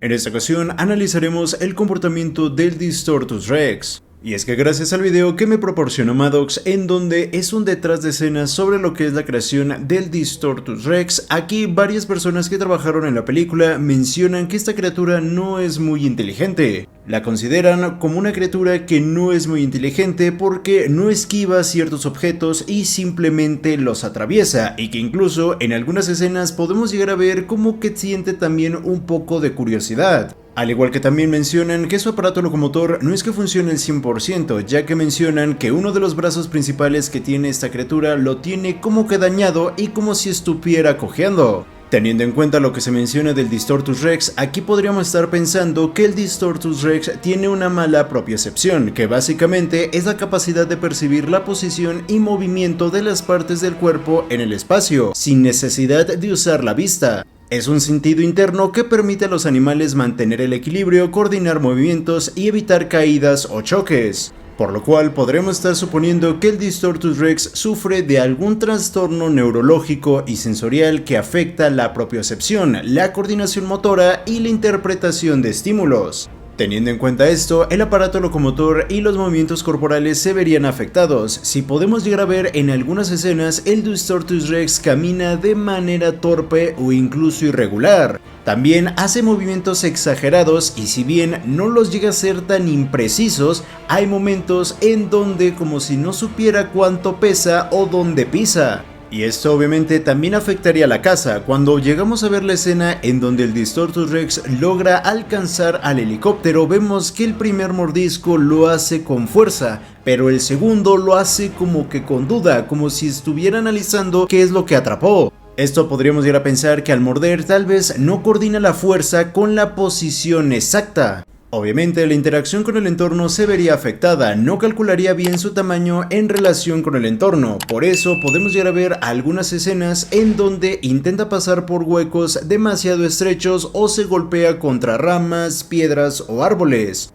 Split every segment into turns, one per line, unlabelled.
En esta ocasión analizaremos el comportamiento del Distortus Rex. Y es que gracias al video que me proporcionó Maddox, en donde es un detrás de escenas sobre lo que es la creación del Distortus Rex, aquí varias personas que trabajaron en la película mencionan que esta criatura no es muy inteligente. La consideran como una criatura que no es muy inteligente porque no esquiva ciertos objetos y simplemente los atraviesa, y que incluso en algunas escenas podemos llegar a ver como que siente también un poco de curiosidad. Al igual que también mencionan que su aparato locomotor no es que funcione al 100%, ya que mencionan que uno de los brazos principales que tiene esta criatura lo tiene como que dañado y como si estuviera cojeando. Teniendo en cuenta lo que se menciona del Distortus Rex, aquí podríamos estar pensando que el Distortus Rex tiene una mala propiocepción, que básicamente es la capacidad de percibir la posición y movimiento de las partes del cuerpo en el espacio, sin necesidad de usar la vista. Es un sentido interno que permite a los animales mantener el equilibrio, coordinar movimientos y evitar caídas o choques. Por lo cual podremos estar suponiendo que el Distortus Rex sufre de algún trastorno neurológico y sensorial que afecta la propiocepción, la coordinación motora y la interpretación de estímulos. Teniendo en cuenta esto, el aparato locomotor y los movimientos corporales se verían afectados. Si podemos llegar a ver en algunas escenas, el Distortus Rex camina de manera torpe o incluso irregular. También hace movimientos exagerados y si bien no los llega a ser tan imprecisos, hay momentos en donde como si no supiera cuánto pesa o dónde pisa. Y esto obviamente también afectaría a la caza, cuando llegamos a ver la escena en donde el Distortus Rex logra alcanzar al helicóptero, vemos que el primer mordisco lo hace con fuerza, pero el segundo lo hace como que con duda, como si estuviera analizando qué es lo que atrapó. Esto podríamos llegar a pensar que al morder tal vez no coordina la fuerza con la posición exacta. Obviamente la interacción con el entorno se vería afectada, no calcularía bien su tamaño en relación con el entorno, por eso podemos llegar a ver algunas escenas en donde intenta pasar por huecos demasiado estrechos o se golpea contra ramas, piedras o árboles.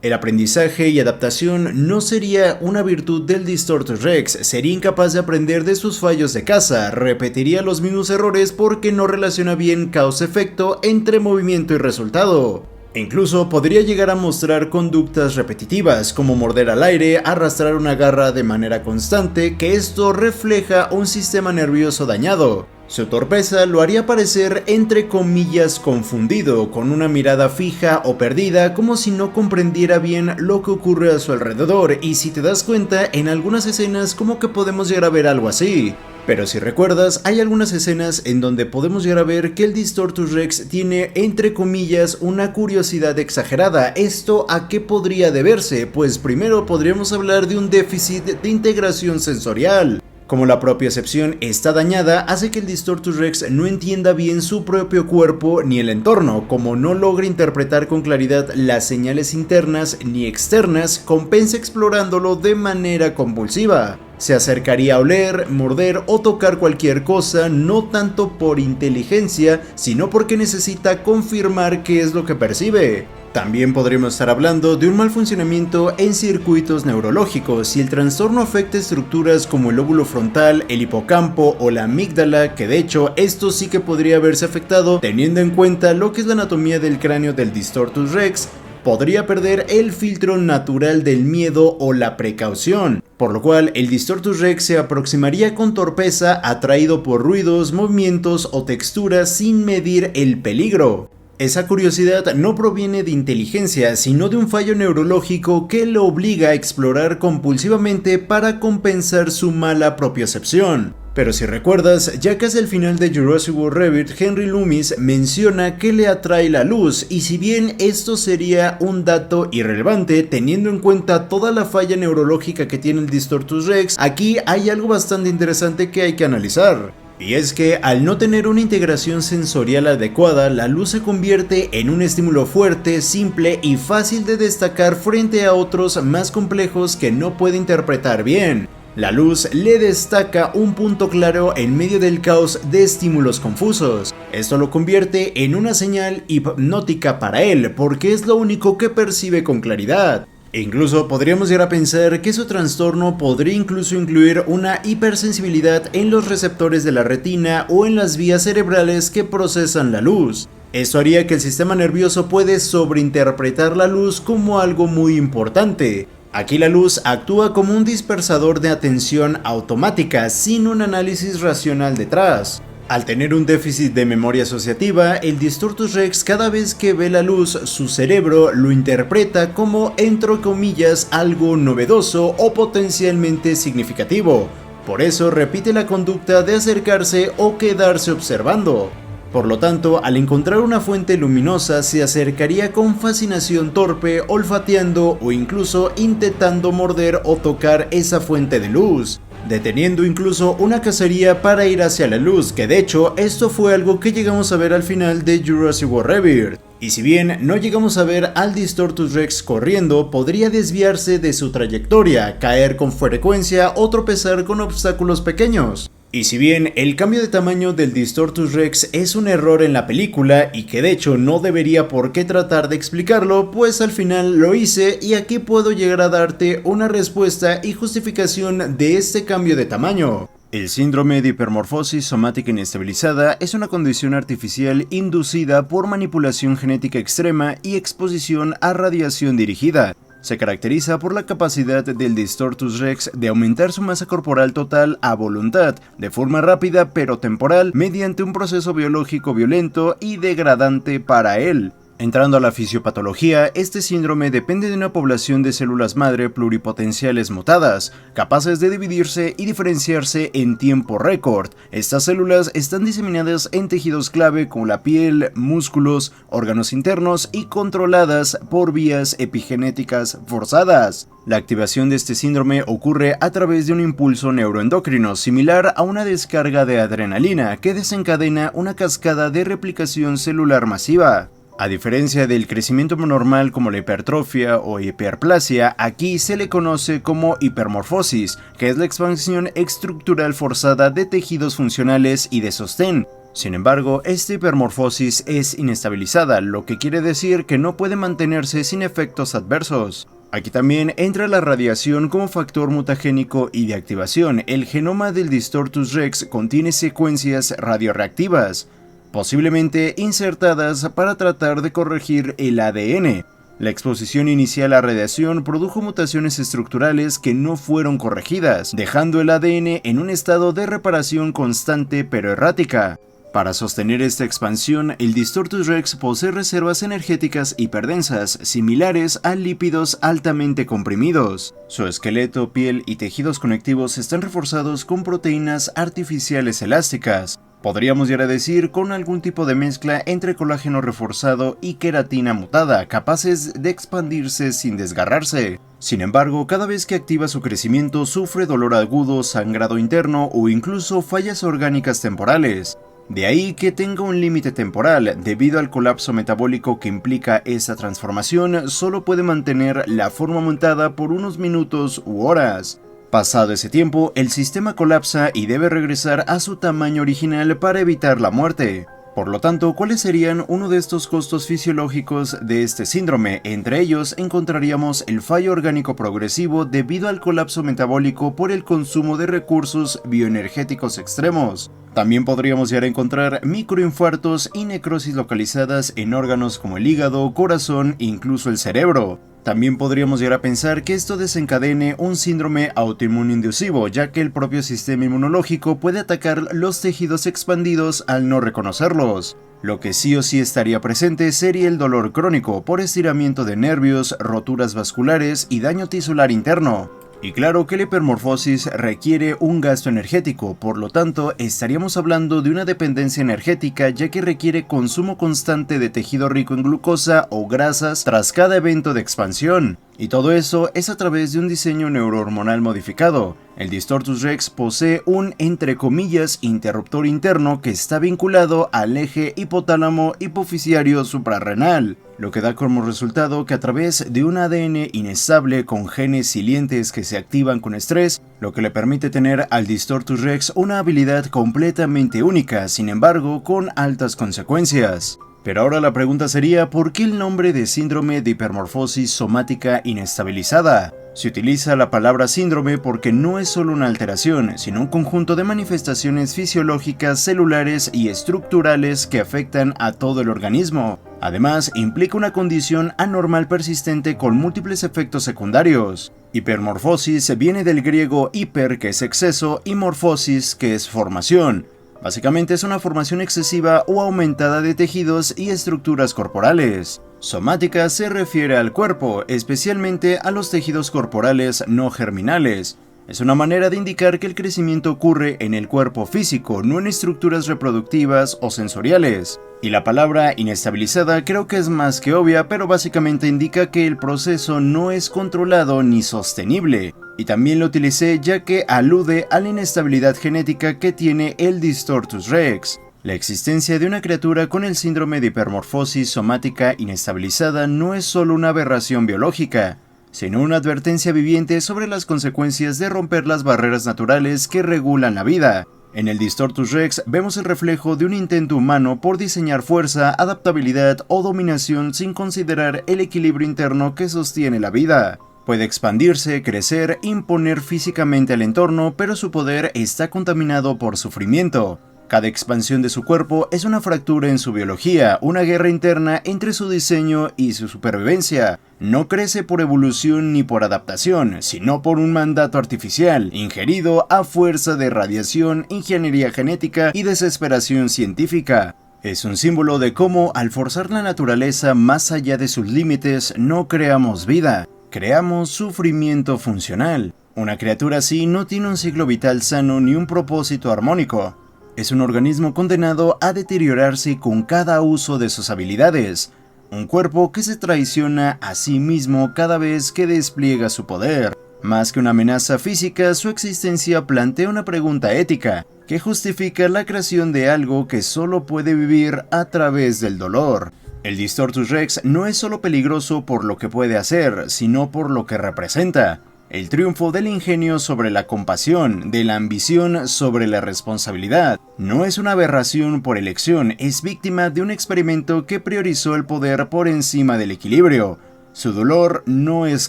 El aprendizaje y adaptación no sería una virtud del Distortus Rex, sería incapaz de aprender de sus fallos de caza, repetiría los mismos errores porque no relaciona bien causa-efecto entre movimiento y resultado. Incluso podría llegar a mostrar conductas repetitivas, como morder al aire, arrastrar una garra de manera constante, que esto refleja un sistema nervioso dañado. Su torpeza lo haría parecer entre comillas confundido, con una mirada fija o perdida, como si no comprendiera bien lo que ocurre a su alrededor, y si te das cuenta, en algunas escenas como que podemos llegar a ver algo así. Pero si recuerdas, hay algunas escenas en donde podemos llegar a ver que el Distortus Rex tiene entre comillas una curiosidad exagerada. ¿Esto a qué podría deberse? Pues primero podríamos hablar de un déficit de integración sensorial. Como la propiocepción está dañada, hace que el Distortus Rex no entienda bien su propio cuerpo ni el entorno. Como no logra interpretar con claridad las señales internas ni externas, compensa explorándolo de manera compulsiva. Se acercaría a oler, morder o tocar cualquier cosa, no tanto por inteligencia, sino porque necesita confirmar qué es lo que percibe. También podríamos estar hablando de un mal funcionamiento en circuitos neurológicos. Si el trastorno afecta estructuras como el lóbulo frontal, el hipocampo o la amígdala, que de hecho esto sí que podría haberse afectado, teniendo en cuenta lo que es la anatomía del cráneo del Distortus Rex, podría perder el filtro natural del miedo o la precaución, por lo cual el Distortus Rex se aproximaría con torpeza, atraído por ruidos, movimientos o texturas sin medir el peligro. Esa curiosidad no proviene de inteligencia, sino de un fallo neurológico que lo obliga a explorar compulsivamente para compensar su mala propiocepción. Pero si recuerdas, ya casi al final de Jurassic World Rebirth, Henry Loomis menciona que le atrae la luz, y si bien esto sería un dato irrelevante teniendo en cuenta toda la falla neurológica que tiene el Distortus Rex, aquí hay algo bastante interesante que hay que analizar. Y es que al no tener una integración sensorial adecuada, la luz se convierte en un estímulo fuerte, simple y fácil de destacar frente a otros más complejos que no puede interpretar bien. La luz le destaca un punto claro en medio del caos de estímulos confusos. Esto lo convierte en una señal hipnótica para él, porque es lo único que percibe con claridad. E incluso podríamos llegar a pensar que su trastorno podría incluso incluir una hipersensibilidad en los receptores de la retina o en las vías cerebrales que procesan la luz. Esto haría que el sistema nervioso puede sobreinterpretar la luz como algo muy importante. Aquí la luz actúa como un dispersador de atención automática sin un análisis racional detrás. Al tener un déficit de memoria asociativa, el Distortus Rex cada vez que ve la luz, su cerebro lo interpreta como, entre comillas, algo novedoso o potencialmente significativo. Por eso repite la conducta de acercarse o quedarse observando. Por lo tanto, al encontrar una fuente luminosa se acercaría con fascinación torpe, olfateando o incluso intentando morder o tocar esa fuente de luz, deteniendo incluso una cacería para ir hacia la luz, que de hecho esto fue algo que llegamos a ver al final de Jurassic World Rebirth. Y si bien no llegamos a ver al Distortus Rex corriendo, podría desviarse de su trayectoria, caer con frecuencia o tropezar con obstáculos pequeños. Y si bien el cambio de tamaño del Distortus Rex es un error en la película y que de hecho no debería por qué tratar de explicarlo, pues al final lo hice y aquí puedo llegar a darte una respuesta y justificación de este cambio de tamaño. El síndrome de hipermorfosis somática inestabilizada es una condición artificial inducida por manipulación genética extrema y exposición a radiación dirigida. Se caracteriza por la capacidad del Distortus Rex de aumentar su masa corporal total a voluntad, de forma rápida pero temporal, mediante un proceso biológico violento y degradante para él. Entrando a la fisiopatología, este síndrome depende de una población de células madre pluripotenciales mutadas, capaces de dividirse y diferenciarse en tiempo récord. Estas células están diseminadas en tejidos clave como la piel, músculos, órganos internos y controladas por vías epigenéticas forzadas. La activación de este síndrome ocurre a través de un impulso neuroendocrino similar a una descarga de adrenalina que desencadena una cascada de replicación celular masiva. A diferencia del crecimiento normal como la hipertrofia o hiperplasia, aquí se le conoce como hipermorfosis, que es la expansión estructural forzada de tejidos funcionales y de sostén. Sin embargo, esta hipermorfosis es inestabilizada, lo que quiere decir que no puede mantenerse sin efectos adversos. Aquí también entra la radiación como factor mutagénico y de activación. El genoma del Distortus Rex contiene secuencias radioreactivas, posiblemente insertadas para tratar de corregir el ADN. La exposición inicial a radiación produjo mutaciones estructurales que no fueron corregidas, dejando el ADN en un estado de reparación constante pero errática. Para sostener esta expansión, el Distortus Rex posee reservas energéticas hiperdensas, similares a lípidos altamente comprimidos. Su esqueleto, piel y tejidos conectivos están reforzados con proteínas artificiales elásticas. Podríamos llegar a decir con algún tipo de mezcla entre colágeno reforzado y queratina mutada, capaces de expandirse sin desgarrarse. Sin embargo, cada vez que activa su crecimiento sufre dolor agudo, sangrado interno o incluso fallas orgánicas temporales. De ahí que tenga un límite temporal, debido al colapso metabólico que implica esa transformación, solo puede mantener la forma aumentada por unos minutos u horas. Pasado ese tiempo, el sistema colapsa y debe regresar a su tamaño original para evitar la muerte. Por lo tanto, ¿cuáles serían uno de estos costos fisiológicos de este síndrome? Entre ellos encontraríamos el fallo orgánico progresivo debido al colapso metabólico por el consumo de recursos bioenergéticos extremos. También podríamos llegar a encontrar microinfartos y necrosis localizadas en órganos como el hígado, corazón e incluso el cerebro. También podríamos llegar a pensar que esto desencadene un síndrome autoinmunoinducivo, ya que el propio sistema inmunológico puede atacar los tejidos expandidos al no reconocerlos. Lo que sí o sí estaría presente sería el dolor crónico por estiramiento de nervios, roturas vasculares y daño tisular interno. Y claro que la hipermorfosis requiere un gasto energético, por lo tanto estaríamos hablando de una dependencia energética, ya que requiere consumo constante de tejido rico en glucosa o grasas tras cada evento de expansión. Y todo eso es a través de un diseño neurohormonal modificado. El Distortus Rex posee un, entre comillas, interruptor interno que está vinculado al eje hipotálamo hipoficiario suprarrenal, lo que da como resultado que a través de un ADN inestable con genes silientes que se activan con estrés, lo que le permite tener al Distortus Rex una habilidad completamente única, sin embargo con altas consecuencias. Pero ahora la pregunta sería, ¿por qué el nombre de síndrome de hipermorfosis somática inestabilizada? Se utiliza la palabra síndrome porque no es solo una alteración, sino un conjunto de manifestaciones fisiológicas, celulares y estructurales que afectan a todo el organismo. Además, implica una condición anormal persistente con múltiples efectos secundarios. Hipermorfosis viene del griego hiper, que es exceso, y morfosis, que es formación. Básicamente es una formación excesiva o aumentada de tejidos y estructuras corporales. Somática se refiere al cuerpo, especialmente a los tejidos corporales no germinales. Es una manera de indicar que el crecimiento ocurre en el cuerpo físico, no en estructuras reproductivas o sensoriales. Y la palabra inestabilizada creo que es más que obvia, pero básicamente indica que el proceso no es controlado ni sostenible. Y también lo utilicé ya que alude a la inestabilidad genética que tiene el Distortus Rex. La existencia de una criatura con el síndrome de hipermorfosis somática inestabilizada no es solo una aberración biológica, sino una advertencia viviente sobre las consecuencias de romper las barreras naturales que regulan la vida. En el Distortus Rex vemos el reflejo de un intento humano por diseñar fuerza, adaptabilidad o dominación sin considerar el equilibrio interno que sostiene la vida. Puede expandirse, crecer, imponer físicamente al entorno, pero su poder está contaminado por sufrimiento. Cada expansión de su cuerpo es una fractura en su biología, una guerra interna entre su diseño y su supervivencia. No crece por evolución ni por adaptación, sino por un mandato artificial, ingerido a fuerza de radiación, ingeniería genética y desesperación científica. Es un símbolo de cómo, al forzar la naturaleza más allá de sus límites, no creamos vida, creamos sufrimiento funcional. Una criatura así no tiene un ciclo vital sano ni un propósito armónico. Es un organismo condenado a deteriorarse con cada uso de sus habilidades, un cuerpo que se traiciona a sí mismo cada vez que despliega su poder. Más que una amenaza física, su existencia plantea una pregunta ética, que justifica la creación de algo que solo puede vivir a través del dolor. El Distortus Rex no es solo peligroso por lo que puede hacer, sino por lo que representa. El triunfo del ingenio sobre la compasión, de la ambición sobre la responsabilidad. No es una aberración por elección, es víctima de un experimento que priorizó el poder por encima del equilibrio. Su dolor no es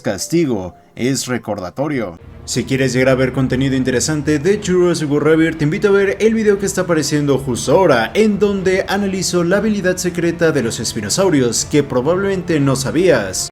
castigo, es recordatorio. Si quieres llegar a ver contenido interesante de Jurassic World Revier, te invito a ver el video que está apareciendo justo ahora, en donde analizo la habilidad secreta de los espinosaurios que probablemente no sabías.